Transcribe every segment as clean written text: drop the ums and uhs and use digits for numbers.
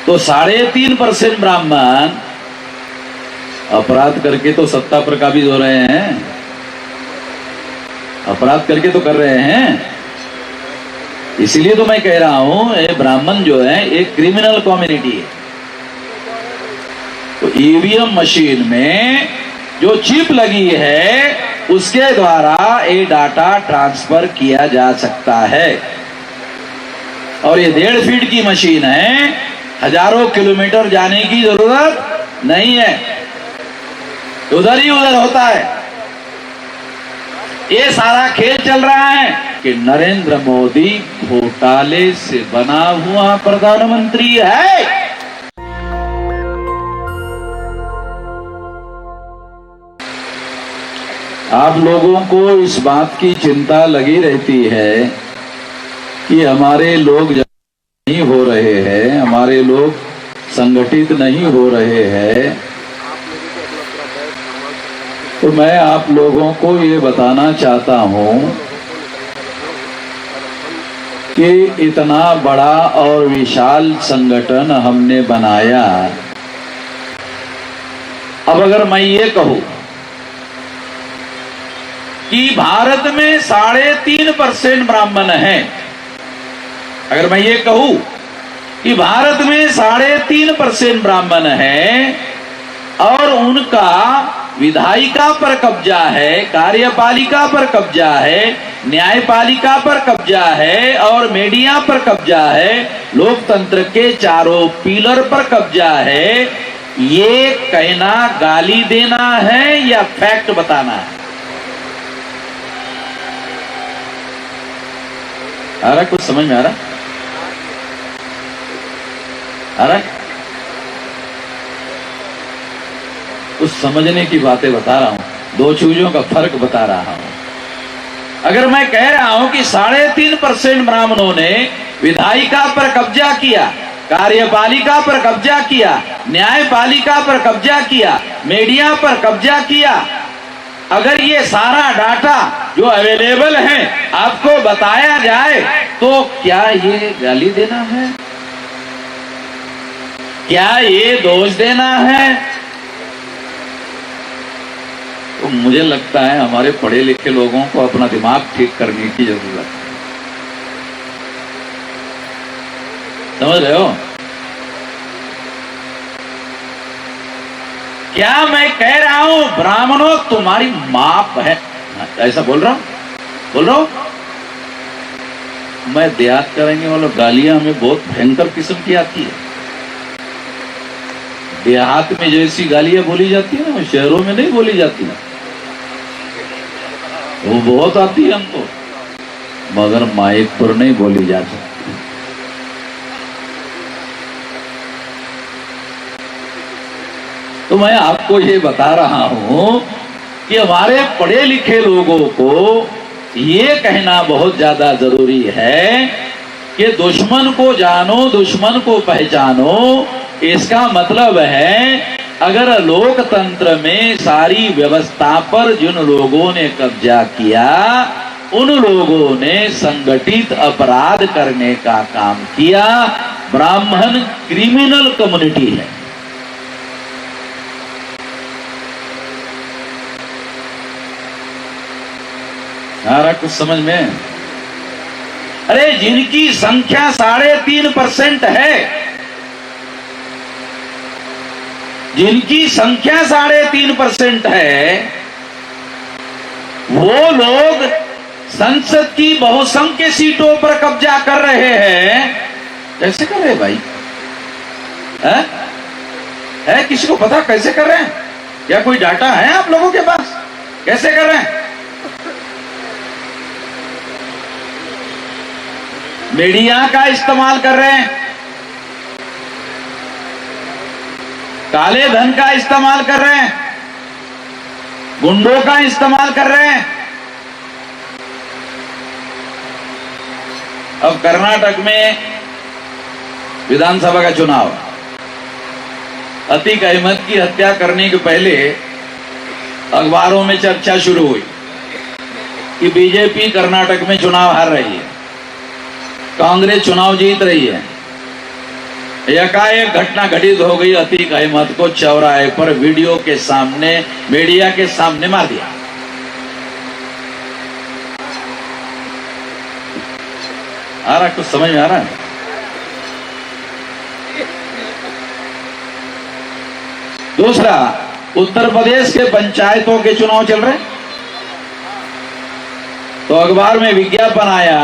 तो 3.5% ब्राह्मण अपराध करके तो सत्ता पर काबिज हो रहे हैं, अपराध करके तो कर रहे हैं। इसीलिए तो मैं कह रहा हूं ये ब्राह्मण जो है एक क्रिमिनल कम्युनिटी है। तो ईवीएम मशीन में जो चिप लगी है उसके द्वारा ये डाटा ट्रांसफर किया जा सकता है। और ये 1.5 फीट की मशीन है, हजारों किलोमीटर जाने की जरूरत नहीं है, उधर ही उधर होता है। ये सारा खेल चल रहा है कि नरेंद्र मोदी घोटाले से बना हुआ प्रधानमंत्री है। आप लोगों को इस बात की चिंता लगी रहती है कि हमारे लोग नहीं हो रहे हैं, हमारे लोग संगठित नहीं हो रहे हैं। तो मैं आप लोगों को ये बताना चाहता हूं कि इतना बड़ा और विशाल संगठन हमने बनाया। अब अगर मैं ये कहूं कि भारत में 3.5% ब्राह्मण हैं, अगर मैं ये कहूं कि भारत में 3.5% ब्राह्मण हैं और उनका विधायिका पर कब्जा है, कार्यपालिका पर कब्जा है, न्यायपालिका पर कब्जा है और मीडिया पर कब्जा है, लोकतंत्र के चारों पिलर पर कब्जा है, ये कहना गाली देना है या फैक्ट बताना है? आ रहा कुछ समझ में आ रहा? आ रहा? कुछ समझने की बातें बता रहा हूं, दो चीजों का फर्क बता रहा हूं। अगर मैं कह रहा हूं कि 3.5% ब्राह्मणों ने विधायिका पर कब्जा किया, कार्यपालिका पर कब्जा किया, न्यायपालिका पर कब्जा किया, मीडिया पर कब्जा किया, अगर ये सारा डाटा जो अवेलेबल है आपको बताया जाए तो क्या ये गाली देना है? क्या ये दोष देना है? तो मुझे लगता है हमारे पढ़े लिखे लोगों को अपना दिमाग ठीक करने की जरूरत है। समझ रहे हो? क्या मैं कह रहा हूं ब्राह्मणों तुम्हारी माप है, ऐसा बोल रहा हूं? मैं देहात करेंगे वालों गालियां हमें बहुत भयंकर किस्म की आती है। देहात में जैसी गालियां बोली जाती है ना, वो शहरों में नहीं बोली जाती है, वो बहुत आती है हमको, मगर माइक पर नहीं बोली जा सकती। तो मैं आपको ये बता रहा हूं कि हमारे पढ़े लिखे लोगों को ये कहना बहुत ज्यादा जरूरी है कि दुश्मन को जानो, दुश्मन को पहचानो। इसका मतलब है अगर लोकतंत्र में सारी व्यवस्था पर जिन लोगों ने कब्जा किया, उन लोगों ने संगठित अपराध करने का काम किया। ब्राह्मण क्रिमिनल कम्युनिटी है। आ रहा कुछ समझ में? अरे जिनकी संख्या 3.5% है, जिनकी संख्या 3.5% है, वो लोग संसद की बहुसंख्य सीटों पर कब्जा कर रहे हैं। कैसे कर रहे हैं भाई? है किसी को पता कैसे कर रहे हैं? क्या कोई डाटा है आप लोगों के पास? कैसे कर रहे हैं? मीडिया का इस्तेमाल कर रहे हैं, काले धन का इस्तेमाल कर रहे हैं, गुंडों का इस्तेमाल कर रहे हैं। अब कर्नाटक में विधानसभा का चुनाव, अतीक अहमद की हत्या करने के पहले अखबारों में चर्चा शुरू हुई कि बीजेपी कर्नाटक में चुनाव हार रही है, कांग्रेस चुनाव जीत रही है। एकाएक घटना घटित हो गई। अतीक अहमद को चौराहे पर वीडियो के सामने, मीडिया के सामने मार दिया। आ रहा, कुछ समझ में आ रहा है? दूसरा, उत्तर प्रदेश के पंचायतों के चुनाव चल रहे, तो अखबार में विज्ञापन आया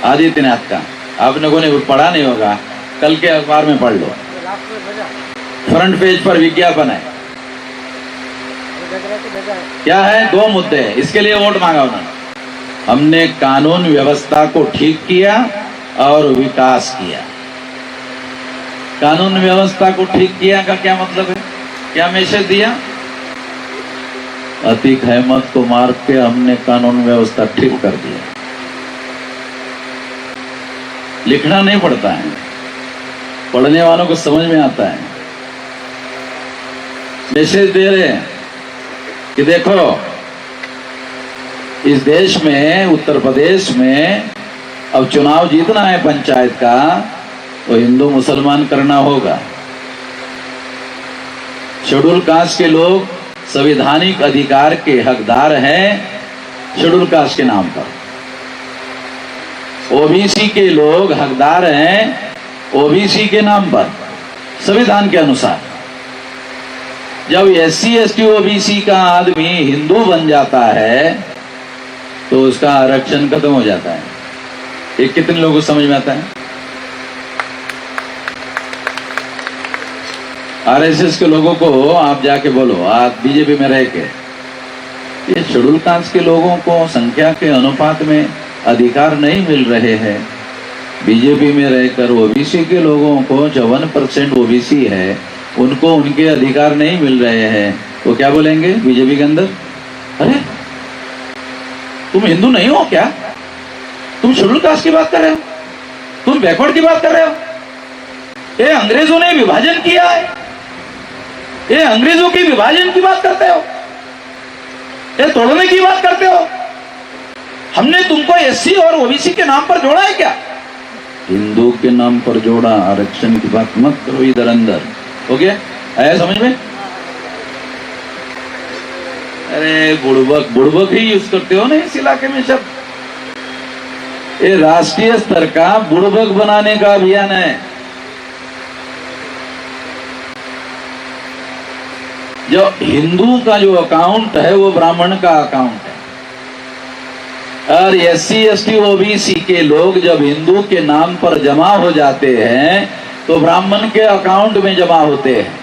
आदित्यनाथ का। आप लोगों ने पढ़ा नहीं होगा, कल के अखबार में पढ़ लो, फ्रंट पेज पर विज्ञापन है। क्या है? 2 मुद्दे हैं, इसके लिए वोट मांगा उन्होंने। हमने कानून व्यवस्था को ठीक किया और विकास किया। कानून व्यवस्था को ठीक किया का क्या मतलब है? क्या मैसेज दिया? अतीक अहमद को मार के हमने कानून व्यवस्था ठीक कर दिया। लिखना नहीं पड़ता है, पढ़ने वालों को समझ में आता है। मैसेज दे रहे हैं कि देखो, इस देश में, उत्तर प्रदेश में अब चुनाव जीतना है पंचायत का, तो हिंदू मुसलमान करना होगा। शेड्यूल कास्ट के लोग संवैधानिक अधिकार के हकदार हैं शेड्यूल कास्ट के नाम पर। ओबीसी के लोग हकदार हैं ओबीसी के नाम पर, संविधान के अनुसार। जब एससी एसटी ओबीसी का आदमी हिंदू बन जाता है तो उसका आरक्षण खत्म हो जाता है। ये कितने लोगों को समझ में आता है? आरएसएस के लोगों को आप जाके बोलो, आप बीजेपी में रह के, ये शेड्यूल कास्ट के लोगों को संख्या के अनुपात में अधिकार नहीं मिल रहे हैं। बीजेपी में रहकर ओबीसी के लोगों को 54% ओबीसी है, उनको उनके अधिकार नहीं मिल रहे हैं, तो क्या बोलेंगे बीजेपी के अंदर? अरे तुम हिंदू नहीं हो क्या? तुम शेड्यूल कास्ट की बात कर रहे हो, तुम बैकवर्ड की बात कर रहे हो। ये अंग्रेजों ने विभाजन किया है, ये अंग्रेजों की विभाजन की बात करते हो, ये तोड़ने की बात करते हो। हमने तुमको एससी और ओबीसी के नाम पर जोड़ा है क्या? हिंदू के नाम पर जोड़ा। आरक्षण की बात मत करो इधर अंदर। हो गया? आया समझ में? अरे बुड़बक ही यूज करते हो ना इस इलाके में शब्द। ये राष्ट्रीय स्तर का बुड़बक बनाने का अभियान है। जो हिंदू का जो अकाउंट है वो ब्राह्मण का अकाउंट है, और एससी एसटी ओबीसी के लोग जब हिंदू के नाम पर जमा हो जाते हैं तो ब्राह्मण के अकाउंट में जमा होते हैं।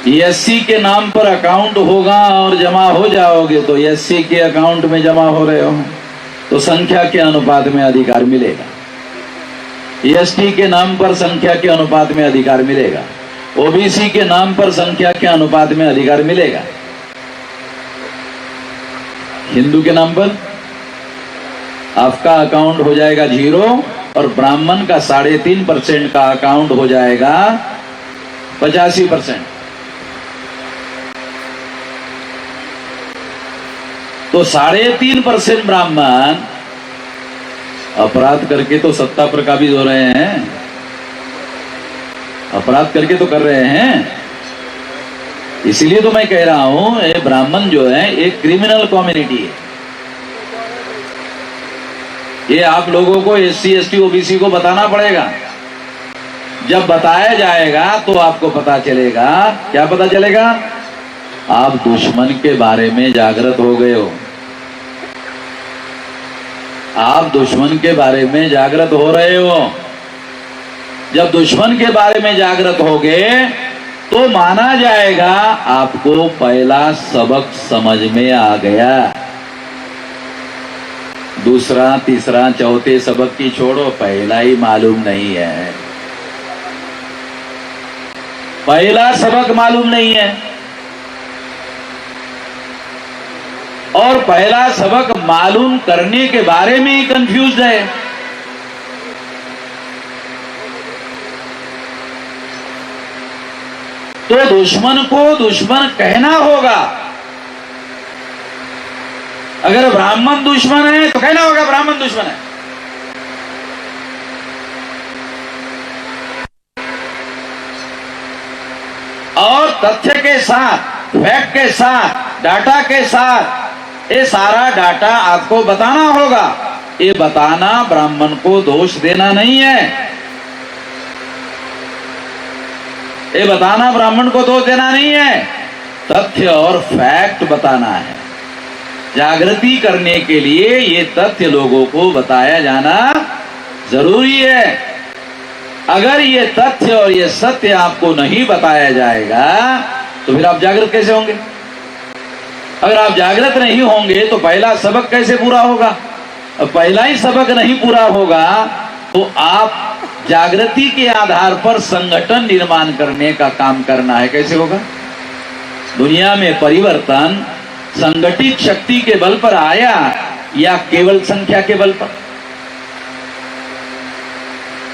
एससी के नाम पर अकाउंट होगा और जमा हो जाओगे तो एससी के अकाउंट में जमा हो रहे हो तो संख्या के अनुपात में अधिकार मिलेगा। एसटी के नाम पर संख्या के अनुपात में अधिकार मिलेगा, ओबीसी के नाम पर संख्या के अनुपात में अधिकार मिलेगा। हिंदू के नाम पर आपका अकाउंट हो जाएगा 0 और ब्राह्मण का 3.5% का अकाउंट हो जाएगा 85%। तो 3.5% ब्राह्मण अपराध करके तो सत्ता पर काबिज हो रहे हैं, अपराध करके तो कर रहे हैं। इसीलिए तो मैं कह रहा हूं ये ब्राह्मण जो है एक क्रिमिनल कम्युनिटी है। ये आप लोगों को एससी एसटी ओबीसी को बताना पड़ेगा। जब बताया जाएगा तो आपको पता चलेगा। क्या पता चलेगा? आप दुश्मन के बारे में जागृत हो गए हो। आप दुश्मन के बारे में जागृत हो रहे हो। जब दुश्मन के बारे में जागृत हो गए तो माना जाएगा आपको पहला सबक समझ में आ गया। दूसरा तीसरा चौथे सबक की छोड़ो, पहला ही मालूम नहीं है। पहला सबक मालूम नहीं है और पहला सबक मालूम करने के बारे में ही कंफ्यूज है। तो दुश्मन को दुश्मन कहना होगा। अगर ब्राह्मण दुश्मन है तो कहना होगा ब्राह्मण दुश्मन है। तथ्य के साथ, फैक्ट के साथ, डाटा के साथ ये सारा डाटा आपको बताना होगा। ये बताना ब्राह्मण को दोष देना नहीं है, ये बताना ब्राह्मण को दोष देना नहीं है, तथ्य और फैक्ट बताना है। जागृति करने के लिए ये तथ्य लोगों को बताया जाना जरूरी है। अगर ये तथ्य और ये सत्य आपको नहीं बताया जाएगा तो फिर आप जागृत कैसे होंगे? अगर आप जागृत नहीं होंगे तो पहला सबक कैसे पूरा होगा? पहला ही सबक नहीं पूरा होगा तो आप जागृति के आधार पर संगठन निर्माण करने का काम करना है, कैसे होगा? दुनिया में परिवर्तन संगठित शक्ति के बल पर आया या केवल संख्या के बल पर?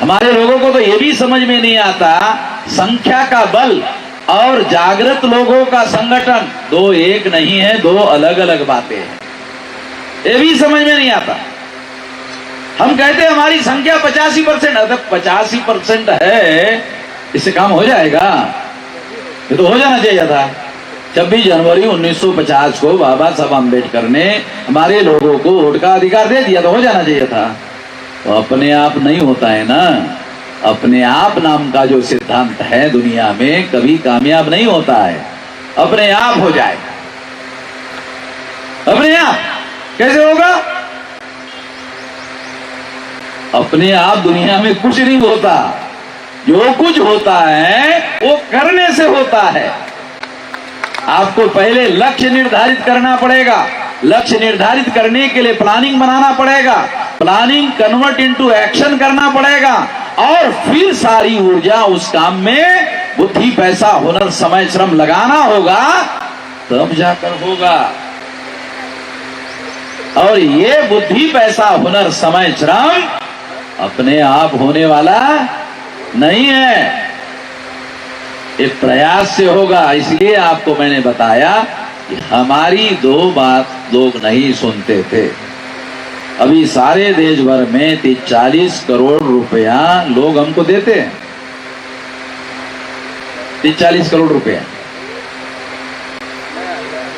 हमारे लोगों को तो यह भी समझ में नहीं आता, संख्या का बल और जागृत लोगों का संगठन दो एक नहीं है, दो अलग अलग बातें हैं। ये भी समझ में नहीं आता। हम कहते हैं हमारी संख्या 85%, अगर 85% है इससे काम हो जाएगा? ये तो हो जाना चाहिए था। 26 जनवरी 1950 को बाबा साहब अम्बेडकर ने हमारे लोगों को वोट का अधिकार दे दिया, तो हो जाना चाहिए था। तो अपने आप नहीं होता है ना, अपने आप नाम का जो सिद्धांत है दुनिया में कभी कामयाब नहीं होता है। अपने आप हो जाए, अपने आप कैसे होगा? अपने आप दुनिया में कुछ नहीं होता, जो कुछ होता है वो करने से होता है। आपको पहले लक्ष्य निर्धारित करना पड़ेगा, लक्ष्य निर्धारित करने के लिए प्लानिंग बनाना पड़ेगा, प्लानिंग कन्वर्ट इनटू एक्शन करना पड़ेगा और फिर सारी ऊर्जा उस काम में बुद्धि, पैसा, हुनर, समय, श्रम लगाना होगा, तब जाकर होगा। और ये बुद्धि, पैसा, हुनर, समय, श्रम अपने आप होने वाला नहीं है, एक प्रयास से होगा। इसलिए आपको मैंने बताया कि हमारी दो बात लोग नहीं सुनते थे। अभी सारे देश भर में 40 करोड़ रुपया लोग हमको देते हैं, 40 करोड़ रुपया।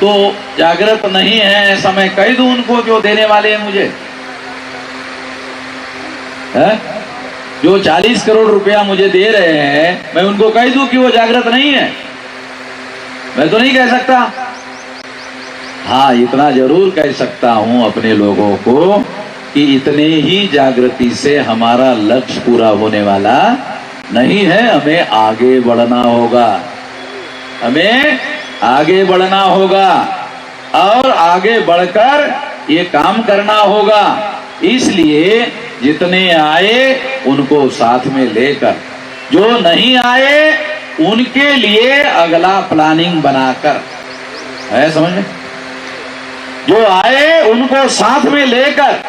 तो जागृत नहीं है ऐसा मैं कह दूं उनको जो देने वाले हैं मुझे, है? जो 40 करोड़ रुपया मुझे दे रहे हैं मैं उनको कह दूं कि वो जागृत नहीं है? मैं तो नहीं कह सकता। हाँ, इतना जरूर कह सकता हूं अपने लोगों को कि इतने ही जागृति से हमारा लक्ष्य पूरा होने वाला नहीं है। हमें आगे बढ़ना होगा, हमें आगे बढ़ना होगा और आगे बढ़कर ये काम करना होगा। इसलिए जितने आए उनको साथ में लेकर, जो नहीं आए उनके लिए अगला प्लानिंग बनाकर, है समझ में? जो आए उनको साथ में लेकर,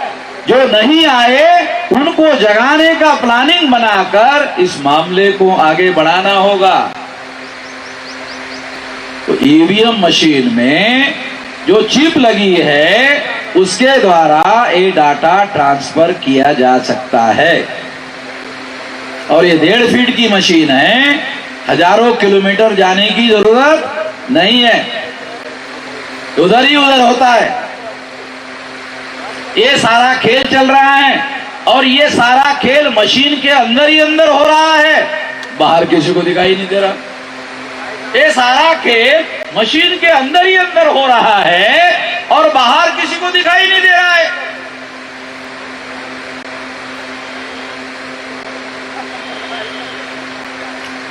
जो नहीं आए उनको जगाने का प्लानिंग बनाकर इस मामले को आगे बढ़ाना होगा। तो ईवीएम मशीन में जो चिप लगी है उसके द्वारा ये डाटा ट्रांसफर किया जा सकता है। और ये 1.5 फीट की मशीन है, हजारों किलोमीटर जाने की जरूरत नहीं है, उधर ही उधर होता है। ये सारा खेल चल रहा है और ये सारा खेल मशीन के अंदर ही अंदर हो रहा है, बाहर किसी को दिखाई नहीं दे रहा। ये सारा खेल मशीन के अंदर ही अंदर हो रहा है और बाहर किसी को दिखाई नहीं दे रहा है।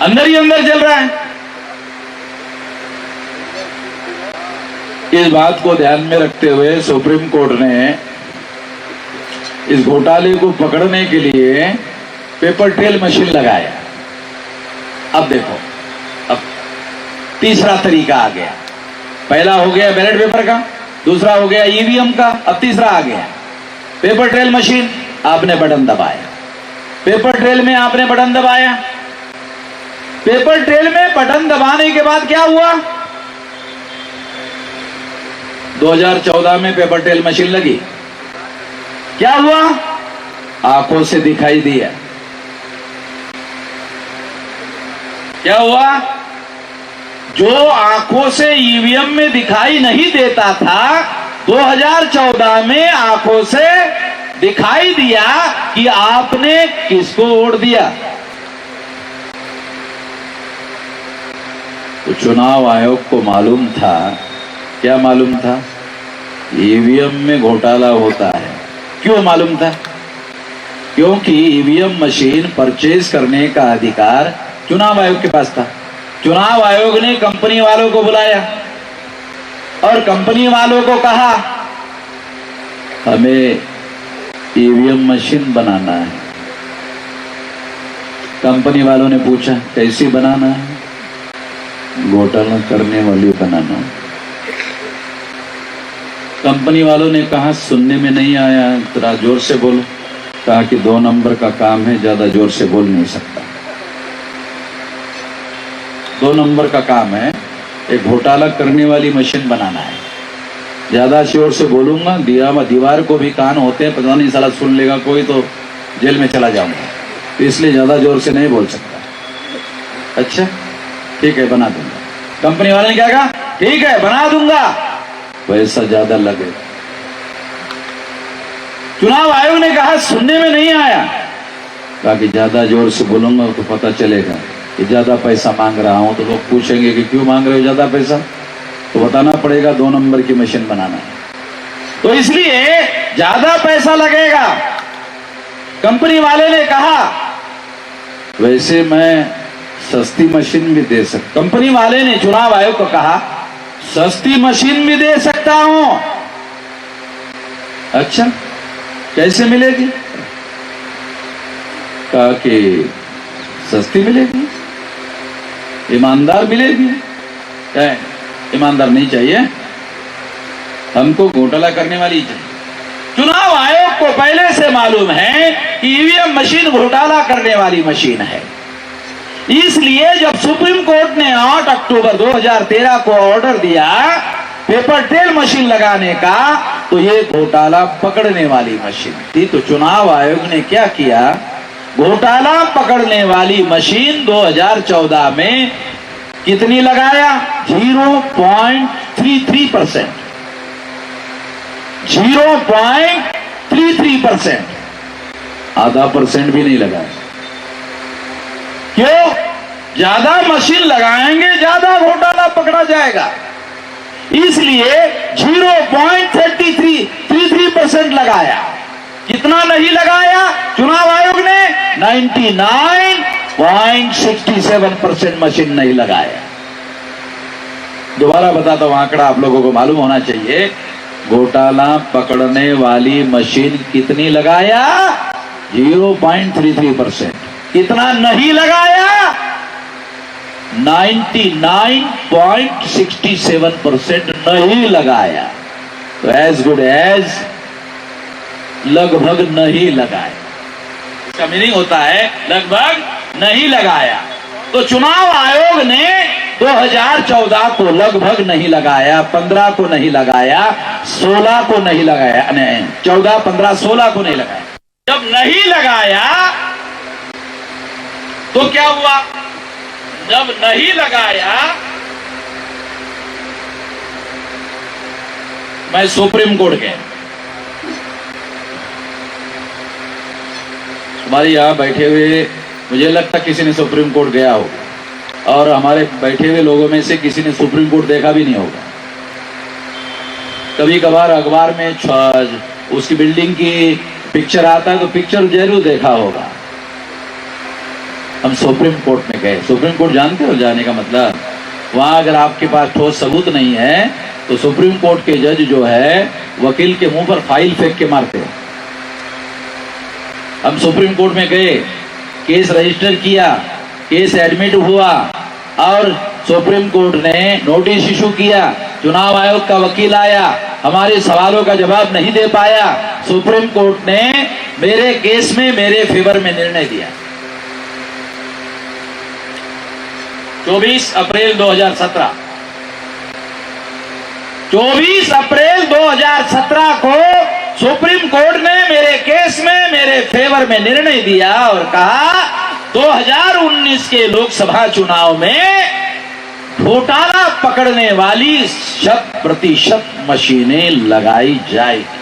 अंदर ही अंदर चल रहा है। इस बात को ध्यान में रखते हुए सुप्रीम कोर्ट ने इस घोटाले को पकड़ने के लिए पेपर ट्रेल मशीन लगाया। अब देखो, अब तीसरा तरीका आ गया। पहला हो गया बैलेट पेपर का, दूसरा हो गया ईवीएम का, अब तीसरा आ गया पेपर ट्रेल मशीन। आपने बटन दबाया, पेपर ट्रेल में आपने बटन दबाया, पेपर ट्रेल में बटन दबाने के बाद क्या हुआ? 2014 में पेपर ट्रेल मशीन लगी, क्या हुआ? आंखों से दिखाई दिया। क्या हुआ? जो आंखों से ईवीएम में दिखाई नहीं देता था, 2014 में आंखों से दिखाई दिया कि आपने किसको वोट दिया। तो चुनाव आयोग को मालूम था, क्या मालूम था? ईवीएम में घोटाला होता है। क्यों मालूम था? क्योंकि ईवीएम मशीन परचेज करने का अधिकार चुनाव आयोग के पास था। चुनाव आयोग ने कंपनी वालों को बुलाया और कंपनी वालों को कहा, हमें ईवीएम मशीन बनाना है। कंपनी वालों ने पूछा, कैसी बनाना है? घोटाला करने वाली बनाना। कंपनी वालों ने कहा, सुनने में नहीं आया, थोड़ा जोर से बोलो। कहा कि 2 नंबर का काम है, ज्यादा जोर से बोल नहीं सकता। 2 नंबर का काम है, एक घोटाला करने वाली मशीन बनाना है। ज्यादा जोर से बोलूंगा, दीवार को भी कान होते हैं, पता नहीं साला सुन लेगा कोई तो जेल में चला जाऊंगा, तो इसलिए ज्यादा जोर से नहीं बोल सकता। अच्छा ठीक है, बना दूंगा। कंपनी वाले ने क्या कहा? ठीक है बना दूंगा, पैसा ज्यादा लगेगा। चुनाव आयोग ने कहा, सुनने में नहीं आया। कहा कि ज्यादा जोर से बोलूंगा तो पता चलेगा कि ज्यादा पैसा मांग रहा हूं, तो लोग पूछेंगे कि क्यों मांग रहे हो ज्यादा पैसा, तो बताना पड़ेगा 2 नंबर की मशीन बनाना है, तो इसलिए ज्यादा पैसा लगेगा। कंपनी वाले ने कहा, वैसे मैं सस्ती मशीन भी दे सकता। कंपनी वाले ने चुनाव आयोग को कहा, सस्ती मशीन भी दे सकता हूं। अच्छा कैसे मिलेगी? कहा कि सस्ती मिलेगी, ईमानदार मिलेगी। क्या ईमानदार नहीं चाहिए, हमको घोटाला करने वाली चाहिए। चुनाव आयोग को पहले से मालूम है कि ईवीएम मशीन घोटाला करने वाली मशीन है, इसलिए जब सुप्रीम कोर्ट ने 8 अक्टूबर 2013 को ऑर्डर दिया पेपर ट्रेल मशीन लगाने का, तो ये घोटाला पकड़ने वाली मशीन थी। तो चुनाव आयोग ने क्या किया? घोटाला पकड़ने वाली मशीन 2014 में कितनी लगाया? 0.33%। 0.33%, आधा % भी नहीं लगाया। क्यों? ज्यादा मशीन लगाएंगे ज्यादा घोटाला पकड़ा जाएगा, इसलिए 0.33% लगाया। कितना नहीं लगाया चुनाव आयोग ने? 99.67% मशीन नहीं लगाया। दोबारा बताता हूं, आंकड़ा आप लोगों को मालूम होना चाहिए। घोटाला पकड़ने वाली मशीन कितनी लगाया? 0.33%। कितना नहीं लगाया? 99.67% नहीं लगाया। तो एज गुड एज लगभग नहीं लगाया। इसका मीनिंग होता है लगभग नहीं लगाया। तो चुनाव आयोग ने 2014 को लगभग नहीं लगाया, 15 को नहीं लगाया, 16 को नहीं लगाया, 14, 15, 16 को नहीं लगाया। जब नहीं लगाया तो क्या हुआ? जब नहीं लगाया, मैं सुप्रीम कोर्ट गया। हमारे यहां बैठे हुए, मुझे लगता किसी ने सुप्रीम कोर्ट गया हो, और हमारे बैठे हुए लोगों में से किसी ने सुप्रीम कोर्ट देखा भी नहीं होगा। कभी कभार अखबार में उसकी बिल्डिंग की पिक्चर आता है तो पिक्चर जरूर देखा होगा। हम सुप्रीम कोर्ट में गए। सुप्रीम कोर्ट जानते हो जाने का मतलब? वहां अगर आपके पास ठोस सबूत नहीं है तो सुप्रीम कोर्ट के जज जो है वकील के मुंह पर फाइल फेंक के मारते हैं। हम सुप्रीम कोर्ट में गए, केस रजिस्टर किया, केस एडमिट हुआ और सुप्रीम कोर्ट ने नोटिस इशू किया। चुनाव आयोग का वकील आया, हमारे सवालों का जवाब नहीं दे पाया। सुप्रीम कोर्ट ने मेरे केस में मेरे फेवर में निर्णय दिया। 24 अप्रैल 2017 को सुप्रीम कोर्ट ने मेरे केस में मेरे फेवर में निर्णय दिया और कहा 2019 के लोकसभा चुनाव में घोटाला पकड़ने वाली 100% मशीनें लगाई जाएगी।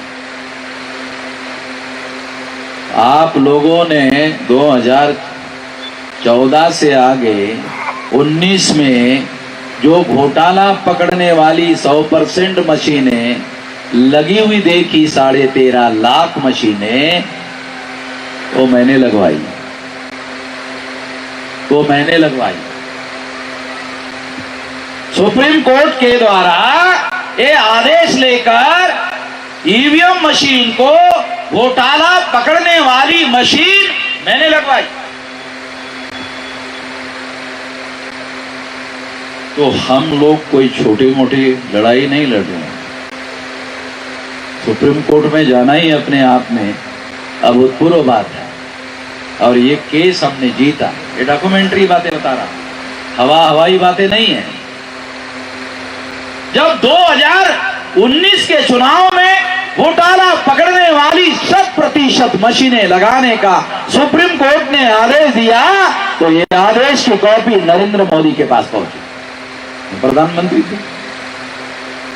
आप लोगों ने 2014 से आगे 19 में जो घोटाला पकड़ने वाली 100% मशीनें लगी हुई देखी, 13.5 लाख मशीनें, वो मैंने लगवाई। सुप्रीम कोर्ट के द्वारा ये आदेश लेकर ईवीएम मशीन को घोटाला पकड़ने वाली मशीन मैंने लगवाई। तो हम लोग कोई छोटी मोटी लड़ाई नहीं लड़ रहे हैं। सुप्रीम कोर्ट में जाना ही अपने आप में अभूतपूर्व बात है, और ये केस हमने जीता। ये डॉक्यूमेंट्री बातें बता रहा, हवाई बातें नहीं है। जब 2019 के चुनाव में घोटाला पकड़ने वाली 100% मशीनें लगाने का सुप्रीम कोर्ट ने आदेश दिया, तो ये आदेश की कॉपी नरेंद्र मोदी के पास पहुंची। प्रधानमंत्री थे।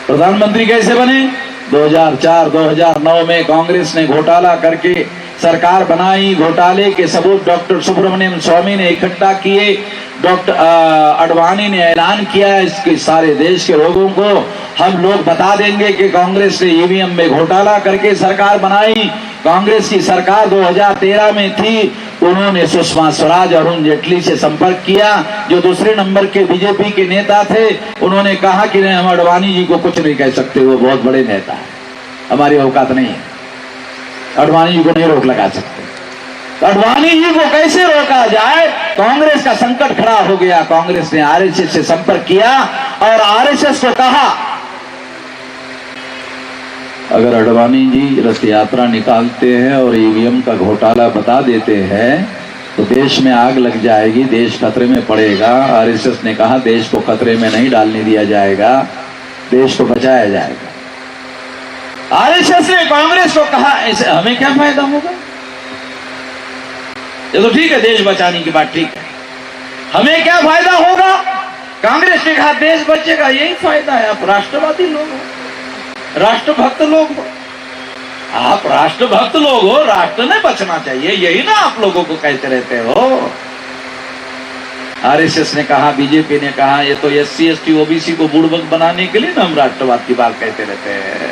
प्रधानमंत्री कैसे बने? 2004-2009 में कांग्रेस ने घोटाला करके सरकार बनाई। घोटाले के सबूत डॉक्टर सुब्रमण्यम स्वामी ने इकट्ठा किए। डॉक्टर अडवाणी ने ऐलान किया इसके सारे देश के लोगों को हम लोग बता देंगे कि कांग्रेस ने ईवीएम में घोटाला करके सरकार बनाई। कांग्रेस की सरकार 2013 में थी। उन्होंने सुषमा स्वराज और अरुण जेटली से संपर्क किया, जो दूसरे नंबर के बीजेपी के नेता थे। उन्होंने कहा कि नहीं, हम अडवाणी जी को कुछ नहीं कह सकते, वो बहुत बड़े नेता है, हमारी औकात नहीं है, अडवाणी जी को नहीं रोक लगा सकते। अडवाणी जी को कैसे रोका जाए? कांग्रेस का संकट खड़ा हो गया। कांग्रेस ने आरएसएस से संपर्क किया और आरएसएस को कहा, अगर अडवाणी जी रथ यात्रा निकालते हैं और ईवीएम का घोटाला बता देते हैं तो देश में आग लग जाएगी, देश खतरे में पड़ेगा। आरएसएस ने कहा, देश को खतरे में नहीं डालने दिया जाएगा, देश को बचाया जाएगा। आरएसएस ने कांग्रेस को कहा, ऐसे हमें क्या फायदा होगा? ये तो ठीक है, देश बचाने की बात ठीक है, हमें क्या फायदा होगा? कांग्रेस ने कहा, देश बचेगा, यही फायदा है। आप राष्ट्रवादी लोग हो, राष्ट्रभक्त लोग हो, आप राष्ट्रभक्त लोग हो, राष्ट्र ने बचना चाहिए, यही ना आप लोगों को कहते रहते हो। आरएसएस ने कहा, बीजेपी ने कहा, ये तो एससी एसटी ओबीसी को बुड़बक बनाने के लिए ना हम राष्ट्रवाद की बात कहते रहते हैं।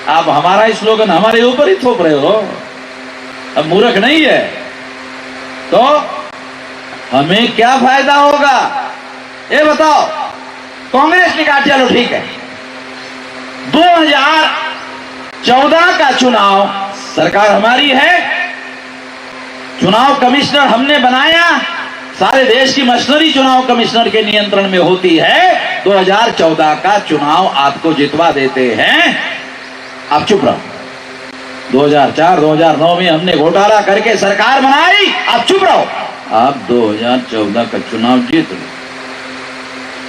आप हमारा स्लोगन हमारे ऊपर ही थोप रहे हो। अब मूर्ख नहीं है तो हमें क्या फायदा होगा, ये बताओ। कांग्रेस ने कहा, चलो ठीक है, 2014 का चुनाव सरकार हमारी है, चुनाव कमिश्नर हमने बनाया, सारे देश की मशीनरी चुनाव कमिश्नर के नियंत्रण में होती है। 2014 का चुनाव आपको जितवा देते हैं, आप चुप रहो। 2004-2009 में हमने घोटाला करके सरकार बनाई, आप चुप रहो। आप 2014 का चुनाव जीत लो।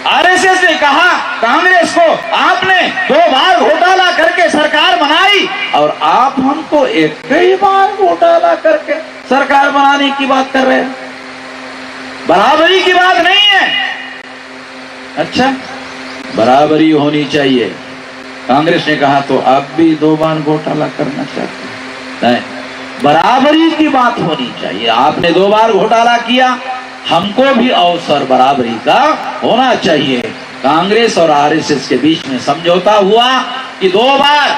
आरएसएस ने कहा कांग्रेस को, आपने 2 बार घोटाला करके सरकार बनाई और आप हमको एक ही बार घोटाला करके सरकार बनाने की बात कर रहे हैं, बराबरी की बात नहीं है। अच्छा, बराबरी होनी चाहिए। कांग्रेस ने कहा, तो आप भी 2 बार घोटाला करना चाहते हैं? नहीं, बराबरी की बात होनी चाहिए। आपने 2 बार घोटाला किया, हमको भी अवसर बराबरी का होना चाहिए। कांग्रेस और आरएसएस के बीच में समझौता हुआ कि 2 बार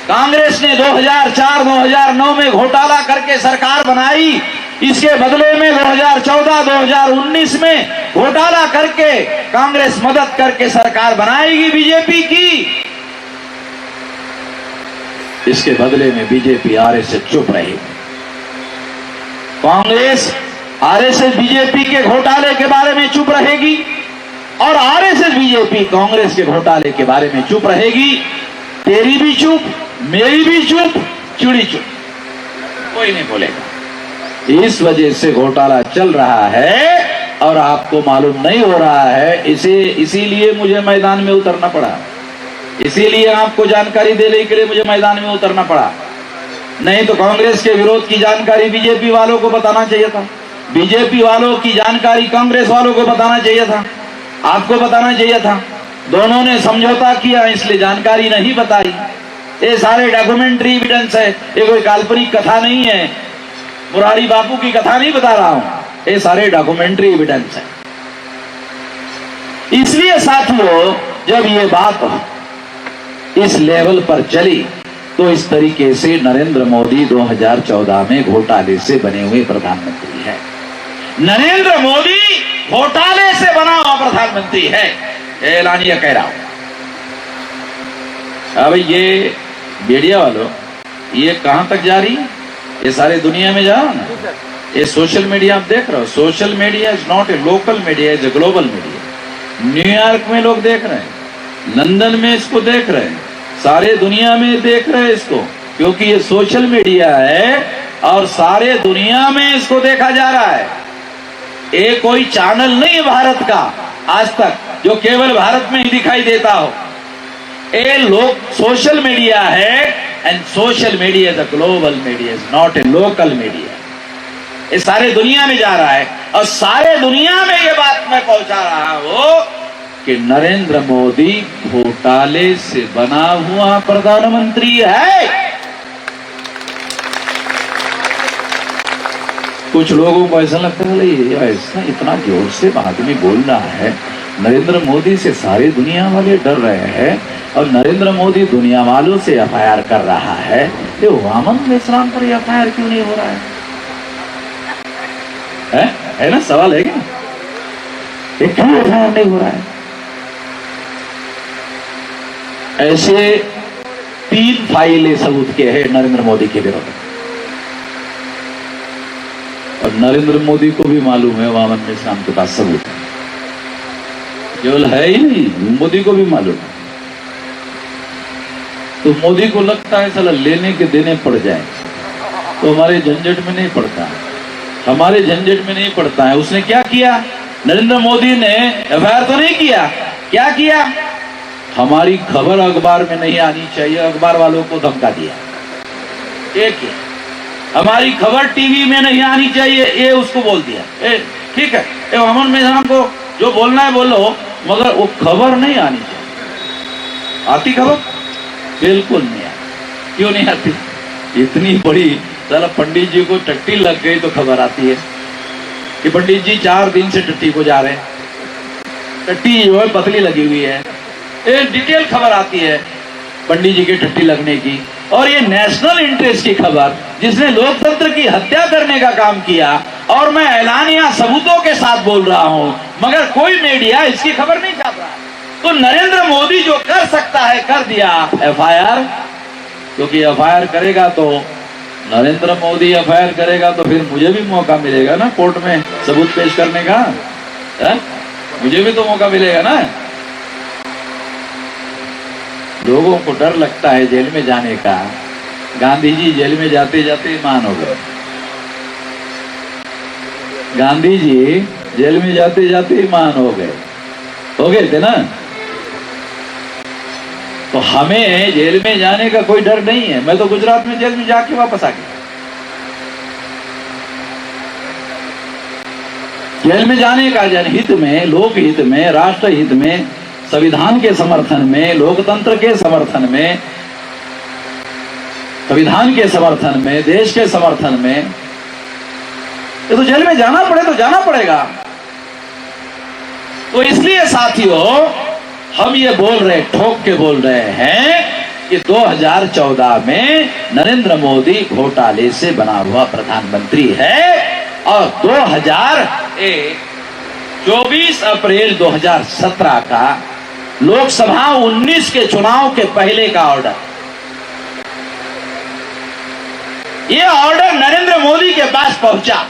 कांग्रेस ने 2004-2009 में घोटाला करके सरकार बनाई, इसके बदले में 2014-2019 में घोटाला करके कांग्रेस मदद करके सरकार बनाएगी बीजेपी की। इसके बदले में बीजेपी आरएसएस चुप रहेगी। कांग्रेस आरएसएस बीजेपी के घोटाले के बारे में चुप रहेगी और आरएसएस बीजेपी कांग्रेस के घोटाले के बारे में चुप रहेगी। तेरी भी चुप, मेरी भी चुप, चिड़ी चुप, कोई नहीं बोलेगा। इस वजह से घोटाला चल रहा है और आपको मालूम नहीं हो रहा है। इसीलिए मुझे मैदान में उतरना पड़ा, इसीलिए आपको जानकारी देने के लिए मुझे मैदान में उतरना पड़ा। नहीं तो कांग्रेस के विरोध की जानकारी बीजेपी वालों को बताना चाहिए था, बीजेपी वालों की जानकारी कांग्रेस वालों को बताना चाहिए था। आपको बताना चाहिए था। दोनों ने समझौता किया, इसलिए जानकारी नहीं बताई। ये सारे डॉक्यूमेंट्री एविडेंस है, ये कोई काल्पनिक कथा नहीं है, मुरारी बापू की कथा नहीं बता रहा हूं, ये सारे डॉक्यूमेंट्री एविडेंस है। इसलिए साथियों, जब ये बात इस लेवल पर चली तो इस तरीके से नरेंद्र मोदी 2014 में घोटाले से बने हुए प्रधानमंत्री है। नरेंद्र मोदी घोटाले से बना हुआ प्रधानमंत्री है, ऐलानिया कह रहा हूं। अब ये मीडिया वालों, ये कहां तक जा रही है? ये सारे दुनिया में जा रहा ना। ये सोशल मीडिया आप देख रहे हो, social media is not a local media, is a global media. New York में लोग देख रहे हैं, लंदन में इसको देख रहे हैं, सारे दुनिया में देख रहे हैं इसको, क्योंकि ये सोशल मीडिया है और सारे दुनिया में इसको देखा जा रहा है। ये कोई चैनल नहीं है भारत का आज तक जो केवल भारत में ही दिखाई देता हो। ये लोग सोशल मीडिया है, and social media is a global media, is not a local media. ये सारे दुनिया में जा रहा है और सारे दुनिया में ये बात मैं पहुंचा रहा हूं कि नरेंद्र मोदी घोटाले से बना हुआ प्रधानमंत्री है। कुछ लोगों को ऐसा लगता है ये ऐसा इतना जोर से आदमी बोल रहा है, नरेंद्र मोदी से सारी दुनिया वाले डर रहे हैं और नरेंद्र मोदी दुनिया वालों से एफआईआर कर रहा है, ये वामन मेश्राम पर एफआईआर क्यों नहीं हो रहा है ना? सवाल है क्या? ये क्यों एफआईआर नहीं हो रहा है? ऐसे 3 फाइलें सबूत के हैं नरेंद्र मोदी के विरुद्ध, और नरेंद्र मोदी को भी मालूम है वामन मेश्राम के पास सबूत है। केवल है ही नहीं, मोदी को भी मालूम है। तो मोदी को लगता है साला लेने के देने पड़ जाए तो हमारे झंझट में नहीं पड़ता, हमारे झंझट में नहीं पड़ता है। उसने क्या किया? नरेंद्र मोदी ने एफआईआर तो नहीं किया, क्या किया? हमारी खबर अखबार में नहीं आनी चाहिए, अखबार वालों को धमका दिया। एक हमारी खबर टीवी में नहीं आनी चाहिए, ये उसको बोल दिया। ठीक है, वामन मेश्राम को जो बोलना है बोलो, मगर वो खबर नहीं आनी चाहिए। आती खबर? बिल्कुल नहीं आती। क्यों नहीं आती? इतनी बड़ी साला पंडित जी को टट्टी लग गई तो खबर आती है कि पंडित जी 4 दिन से टट्टी को जा रहे हैं, टट्टी जो है पतली लगी हुई है, एक डिटेल खबर आती है पंडित जी के टट्टी लगने की। और ये नेशनल इंटरेस्ट की खबर जिसने लोकतंत्र की हत्या करने का काम किया, और मैं ऐलानिया सबूतों के साथ बोल रहा हूं, मगर कोई मीडिया इसकी खबर नहीं छाप रहा। तो नरेंद्र मोदी जो कर सकता है कर दिया, एफआईआर। क्योंकि एफआईआर करेगा तो नरेंद्र मोदी एफआईआर करेगा तो फिर मुझे भी मौका मिलेगा ना कोर्ट में सबूत पेश करने का, है? मुझे भी तो मौका मिलेगा ना। लोगों को डर लगता है जेल में जाने का। गांधी जी जेल में जाते जाते ईमान हो गए। गांधी जी जेल में जाते जाते ईमान हो गए थे ना। तो हमें जेल में जाने का कोई डर नहीं है। मैं तो गुजरात में जेल में जाके वापस आ गया। जेल में जाने का जनहित में, लोकहित में, राष्ट्रहित में, संविधान के समर्थन में, लोकतंत्र के समर्थन में, संविधान के समर्थन में, देश के समर्थन में, ये तो जेल में जाना पड़े तो जाना पड़ेगा। तो इसलिए साथियों हम ये बोल रहे, ठोक के बोल रहे हैं कि 2014 में नरेंद्र मोदी घोटाले से बना हुआ प्रधानमंत्री है। और 24 अप्रैल 2017 का लोकसभा 19 के चुनाव के पहले का ऑर्डर, यह ऑर्डर नरेंद्र मोदी के पास पहुंचा,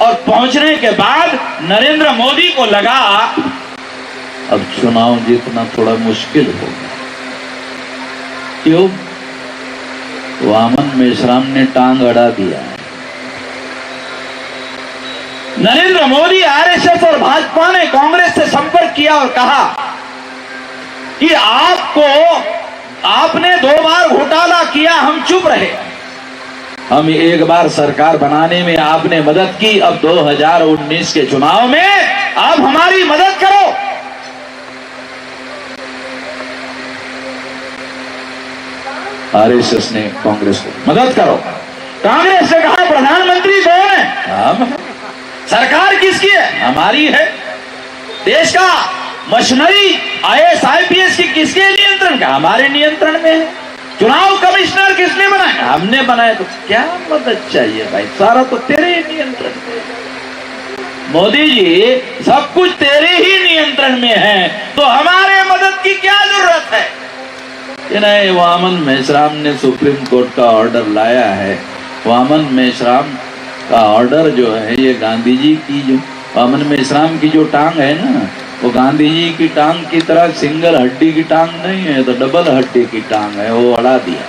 और पहुंचने के बाद नरेंद्र मोदी को लगा अब चुनाव जीतना थोड़ा मुश्किल होगा। क्यों? वामन मेश्राम ने टांग अड़ा दिया है। नरेंद्र मोदी, आरएसएस और भाजपा ने कांग्रेस से संपर्क किया और कहा कि आपने 2 बार घोटाला किया, हम चुप रहे। हम 1 बार सरकार बनाने में आपने मदद की, अब 2019 के चुनाव में आप हमारी मदद करो। आरएसएस ने कांग्रेस को मदद करो। कांग्रेस ने कहा प्रधानमंत्री कौन है? हम हैं। सरकार किसकी है? हमारी है। देश का मशीनरी आईएएस आईपीएस की किसके नियंत्रण का? हमारे नियंत्रण में है। चुनाव कमिश्नर किसने बनाया? हमने बनाया। तो क्या मदद चाहिए भाई? सारा तो तेरे ही नियंत्रण में। मोदी जी सब कुछ तेरे ही नियंत्रण में है, तो हमारे मदद की क्या जरूरत है? कि नहीं, वामन मेश्राम ने सुप्रीम कोर्ट का ऑर्डर लाया है। वामन मेश्राम का ऑर्डर जो है ये गांधी जी की, जो वामन मेश्राम की जो टांग है ना, वो गांधी जी की टांग की तरह सिंगल हड्डी की टांग नहीं है, तो डबल हड्डी की टांग है, वो अड़ा दिया।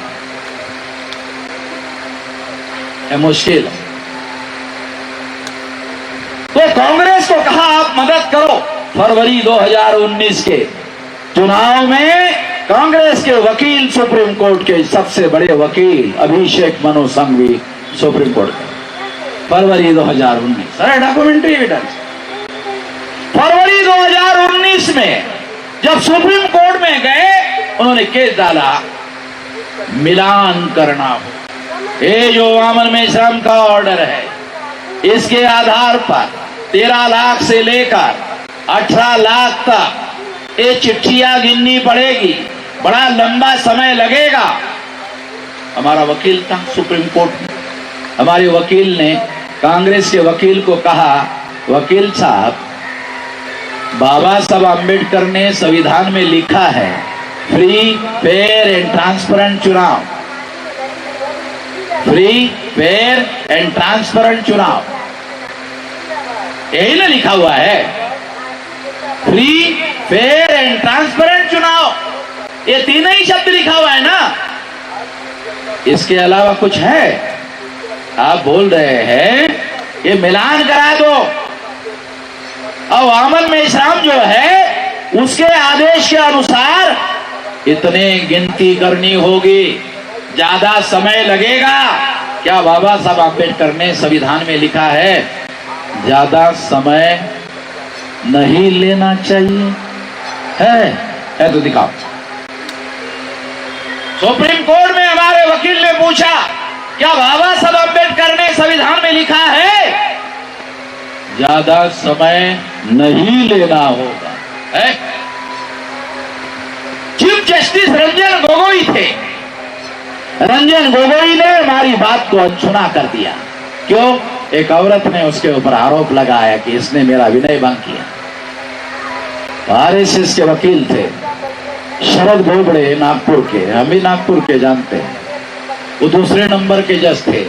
ये मुश्किल है। तो कांग्रेस को कहा आप मदद करो। फरवरी 2019 के चुनाव में कांग्रेस के वकील, सुप्रीम कोर्ट के सबसे बड़े वकील अभिषेक मनु सिंघवी, सुप्रीम कोर्ट के फरवरी 2019, अरे डॉक्यूमेंट्री एविडेंस। फरवरी 2019 में जब सुप्रीम कोर्ट में गए, उन्होंने केस डाला मिलान करना हो। ये जो वामन मेश्राम का ऑर्डर है, इसके आधार पर 13 लाख से लेकर 18 लाख तक ये चिट्ठियां गिननी पड़ेगी, बड़ा लंबा समय लगेगा। हमारा वकील था सुप्रीम कोर्ट में, हमारे वकील ने कांग्रेस के वकील को कहा, वकील साहब, बाबा साहब अम्बेडकर ने संविधान में लिखा है फ्री, फेयर एंड ट्रांसपेरेंट चुनाव, फ्री, फेयर एंड ट्रांसपेरेंट चुनाव, यही ना लिखा हुआ है? फ्री, फेयर एंड ट्रांसपेरेंट चुनाव, ये तीन ही शब्द लिखा हुआ है ना? इसके अलावा कुछ है? आप बोल रहे हैं ये मिलान करा दो। और वामन मेश्राम जो है उसके आदेश के अनुसार इतने गिनती करनी होगी, ज्यादा समय लगेगा। क्या बाबा साहब अम्बेडकर ने संविधान में लिखा है ज्यादा समय नहीं लेना चाहिए? है तो दिखाओ। सुप्रीम कोर्ट में हमारे वकील ने पूछा, क्या बाबा साहब अम्बेडकर ने संविधान में लिखा है ज्यादा समय नहीं लेना होगा? है? चीफ जस्टिस रंजन गोगोई थे। रंजन गोगोई ने हमारी बात को अनसुना कर दिया। क्यों? एक औरत ने उसके ऊपर आरोप लगाया कि इसने मेरा विनय भंग किया। आरएसएस के वकील थे शरद बोबड़े, नागपुर के, हम भी नागपुर के जानते हैं। वो दूसरे नंबर के जज थे।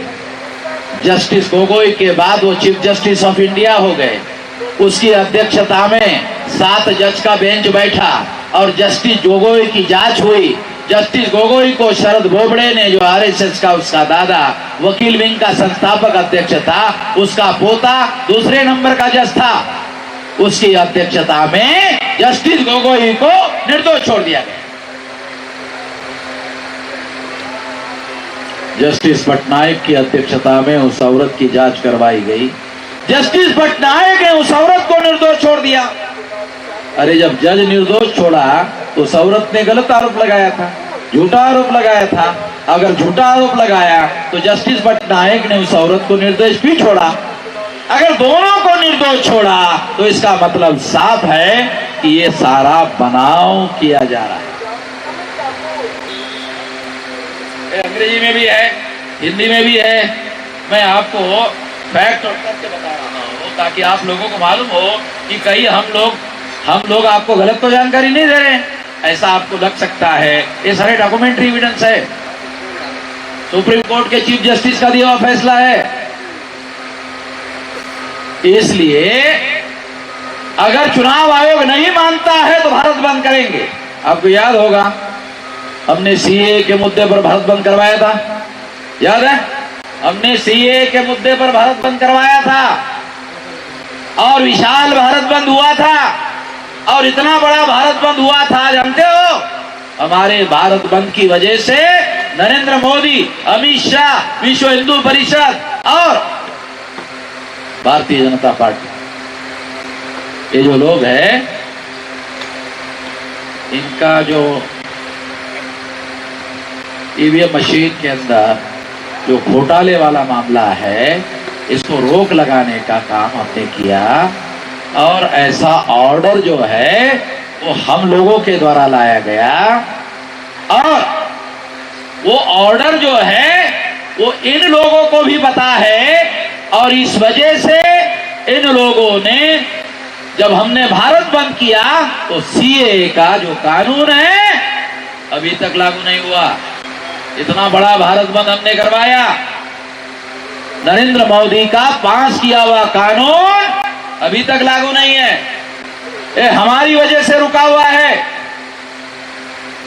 जस्टिस गोगोई के बाद वो चीफ जस्टिस ऑफ इंडिया हो गए। उसकी अध्यक्षता में 7 जज का बेंच बैठा और जस्टिस गोगोई की जांच हुई। जस्टिस गोगोई को शरद बोबड़े ने, जो आरएसएस का उसका दादा वकील विंग का संस्थापक अध्यक्ष था, उसका पोता दूसरे नंबर का जज था, उसकी अध्यक्षता में जस्टिस गोगोई को निर्दोष छोड़ दिया गया। जस्टिस पटनायक की अध्यक्षता में उस औरत की जांच करवाई गई। जस्टिस पटनायक ने उस औरत को निर्दोष छोड़ दिया। अरे जब जज निर्दोष छोड़ा, उस औरत ने गलत आरोप लगाया था, झूठा आरोप लगाया था। अगर झूठा आरोप लगाया तो जस्टिस पटनायक ने उस औरत को निर्दोष भी छोड़ा। अगर दोनों को निर्दोष छोड़ा तो इसका मतलब साफ है कि ये सारा बनाव किया जा रहा है। अंग्रेजी में भी है, हिंदी में भी है। मैं आपको फैक्ट और तथ्य बता रहा हूँ ताकि आप लोगों को मालूम हो कि कहीं हम लोग आपको गलत तो जानकारी नहीं दे रहे हैं, ऐसा आपको लग सकता है। ये सारे डॉक्यूमेंट्री एविडेंस है, सुप्रीम कोर्ट के चीफ जस्टिस का दिया हुआ फैसला है। इसलिए अगर चुनाव आयोग नहीं मानता है तो भारत बंद करेंगे। आपको याद होगा हमने सीए के मुद्दे पर भारत बंद करवाया था, याद है? हमने सीए के मुद्दे पर भारत बंद करवाया था और विशाल भारत बंद हुआ था। और इतना बड़ा भारत बंद हुआ था, जानते हो? हमारे भारत बंद की वजह से नरेंद्र मोदी, अमित शाह, विश्व हिंदू परिषद और भारतीय जनता पार्टी, ये जो लोग हैं, इनका जो ईवीएम मशीन के अंदर जो घोटाले वाला मामला है, इसको रोक लगाने का काम हमने किया और ऐसा ऑर्डर जो है वो हम लोगों के द्वारा लाया गया और वो ऑर्डर जो है वो इन लोगों को भी पता है और इस वजह से इन लोगों ने जब हमने भारत बंद किया तो सीए का जो कानून है अभी तक लागू नहीं हुआ। इतना बड़ा भारत बंद हमने करवाया, नरेंद्र मोदी का पास किया हुआ कानून अभी तक लागू नहीं है, ये हमारी वजह से रुका हुआ है।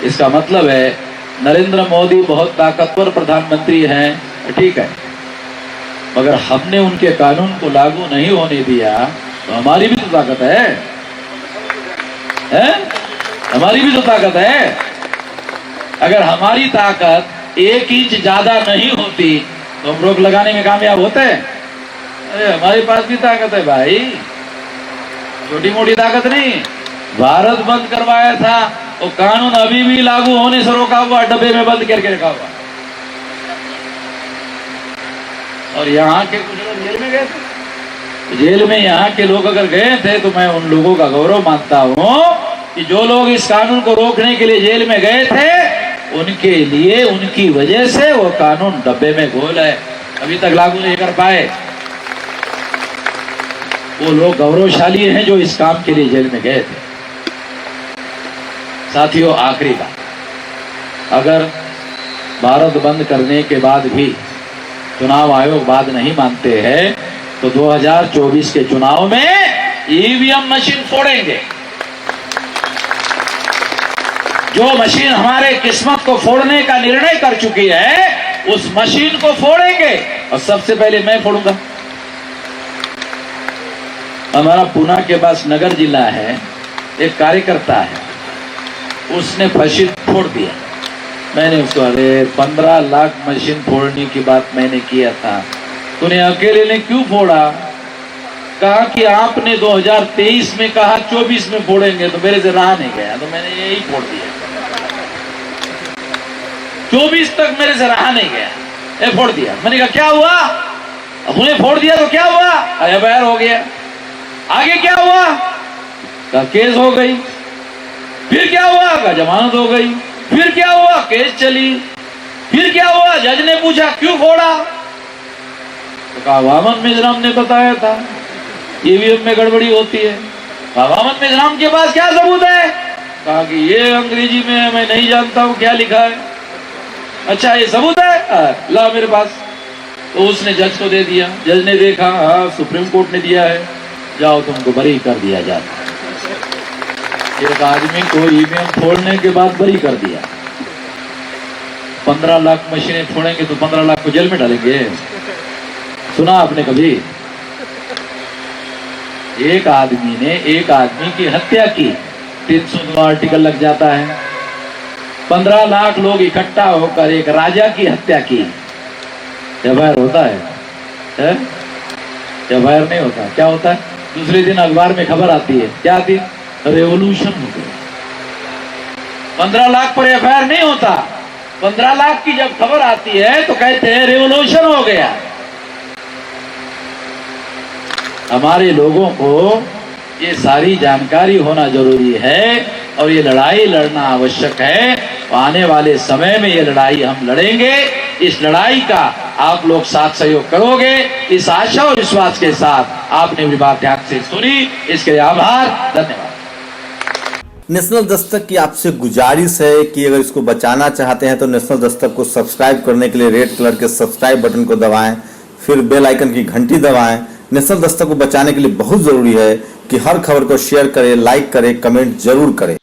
इसका मतलब है नरेंद्र मोदी बहुत ताकतवर प्रधानमंत्री हैं, ठीक है, मगर हमने उनके कानून को लागू नहीं होने दिया तो हमारी भी तो ताकत है? हमारी भी तो ताकत है। अगर हमारी ताकत 1 इंच ज्यादा नहीं होती तो हम रोक लगाने में कामयाब होते? अरे हमारे पास भी ताकत है भाई, छोटी मोटी ताकत नहीं। भारत बंद करवाया था वो कानून अभी भी लागू होने से रोका हुआ, डब्बे में बंद करके रखा हुआ। और यहाँ के कुछ लोग जेल में गए थे, जेल में यहाँ के लोग अगर गए थे तो मैं उन लोगों का गौरव मानता हूँ कि जो लोग इस कानून को रोकने के लिए जेल में गए थे उनके लिए, उनकी वजह से वो कानून डब्बे में घोल है, अभी तक लागू नहीं कर पाए। वो लोग गौरवशाली हैं जो इस काम के लिए जेल में गए थे। साथियों, आखिरी बात, अगर भारत बंद करने के बाद भी चुनाव आयोग बात नहीं मानते हैं तो 2024 के चुनाव में ईवीएम मशीन फोड़ेंगे। जो मशीन हमारे किस्मत को फोड़ने का निर्णय कर चुकी है उस मशीन को फोड़ेंगे और सबसे पहले मैं फोड़ूंगा। हमारा पुणे के पास नगर जिला है, एक कार्यकर्ता है, उसने मशीन फोड़ दिया। मैंने उसको, अरे 15 लाख मशीन फोड़ने की बात मैंने किया था, तूने अकेले ने क्यों फोड़ा? कहा कि आपने 2023 में कहा 24 में फोड़ेंगे, तो मेरे से रहा नहीं गया तो मैंने यही फोड़ दिया। 24 तक मेरे से रहा नहीं गया, ये फोड़ दिया। मैंने कहा क्या हुआ? उन्हें फोड़ दिया तो क्या हुआ? एफआईआर हो गया। आगे क्या हुआ? का केस हो गई। फिर क्या हुआ? का जमानत हो गई। फिर क्या हुआ? केस चली। फिर क्या हुआ? जज ने पूछा क्यों फोड़ा? तो कहा वामन मेजराम ने बताया था ईवीएम में गड़बड़ी होती है। कहा वामन मेजराम के पास क्या सबूत है? कहा कि ये अंग्रेजी में मैं नहीं जानता हूं क्या लिखा है। अच्छा ये सबूत है? ला मेरे पास। तो उसने जज को दे दिया। जज ने देखा, हाँ सुप्रीम कोर्ट ने दिया है, जाओ तुमको बरी कर दिया जाता। एक आदमी को ईवीएम फोड़ने के बाद बरी कर दिया। 15 लाख मशीनें फोड़ेंगे तो 15 लाख को जेल में डालेंगे? सुना आपने कभी? एक आदमी ने एक आदमी की हत्या की, 302 आर्टिकल लग जाता है। 15 लाख लोग इकट्ठा होकर एक राजा की हत्या की, एफआईआर होता है? एफआईआर नहीं होता। क्या होता है? दूसरे दिन अखबार में खबर आती है, क्या आती है? रेवोल्यूशन हो गया। 15 लाख पर एफआईआर नहीं होता। 15 लाख की जब खबर आती है तो कहते हैं रेवोल्यूशन हो गया। हमारे लोगों को ये सारी जानकारी होना जरूरी है और ये लड़ाई लड़ना आवश्यक है। आने वाले समय में ये लड़ाई हम लड़ेंगे। इस लड़ाई का आप लोग साथ सहयोग करोगे, इस आशा और विश्वास के साथ आपने मेरी बात ध्यान से सुनी, इसके लिए आभार, धन्यवाद। नेशनल दस्तक की आपसे गुजारिश है कि अगर इसको बचाना चाहते हैं तो नेशनल दस्तक को सब्सक्राइब करने के लिए रेड कलर के सब्सक्राइब बटन को दबाएं, फिर बेल आइकन की घंटी दबाएं। नेशनल दस्तक को बचाने के लिए बहुत जरूरी है कि हर खबर को शेयर करें, लाइक करें, कमेंट जरूर करें।